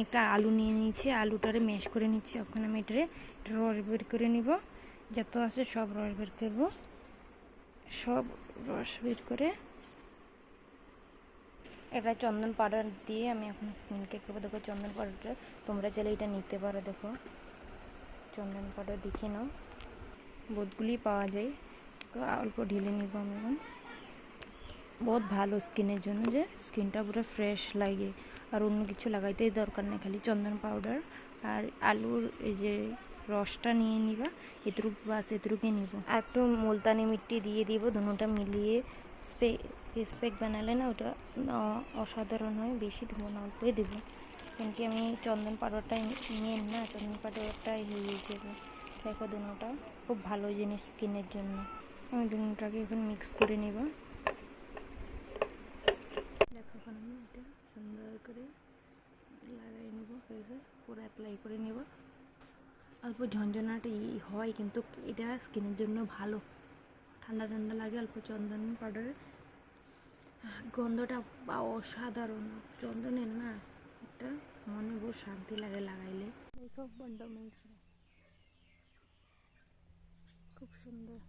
একটা আলু নিয়ে নিয়েছি, আলুটারে ম্যাশ করে নিচ্ছি। এখন আমি এটারে রস বের করে নিব, যত আছে সব রস বের করবো। সব রস বের করে এটা চন্দন পাউডার দিয়ে আমি এখন স্কিনকে করবো। দেখো চন্দন পাউডারটা তোমরা চাইলে এটা নিতে পারো। দেখো চন্দন পাউডার দেখে নাও, বহুতগুলি পাওয়া যায়। অল্প ঢেলে নিব আমি এখন। বহুত ভালো স্কিনের জন্য, যে স্কিনটা পুরো ফ্রেশ লাগে। আর অন্য কিছু লাগাইতেই দরকার নেই, খালি চন্দন পাউডার আর আলুর এই যে রসটা নিয়ে নিবা, এতটুকু বাস এতটুকুই নিব। আর একটু মুলতানি মিট্টি দিয়ে দিব, দুটোটা মিলিয়ে ফেস প্যাক বানালে না ওটা অসাধারণ হয়। বেশি দেবো না, অল্পই দেবো, কেন কি আমি চন্দন পাউডারটা মেন না, চন্দন পাউডারটাই হয়ে যাবে। দেখো দুটোটা খুব ভালো জিনিস স্কিনের জন্য। আমি দুটোটাকে এখন মিক্স করে নিব। দেখো এখন আমি এটা সুন্দর করে লাগাই নেব, ফেসে পুরো অ্যাপ্লাই করে নেব। অল্প ঝনঝনাটা হয়, কিন্তু এটা স্কিনের জন্য ভালো। ঠান্ডা ঠান্ডা লাগে। অল্প চন্দন পাউডারের গন্ধটা অসাধারণ। চন্দনের না একটা মনে বহু শান্তি লাগে লাগাইলে। দেখো বন্ড মিলছে, খুব সুন্দর।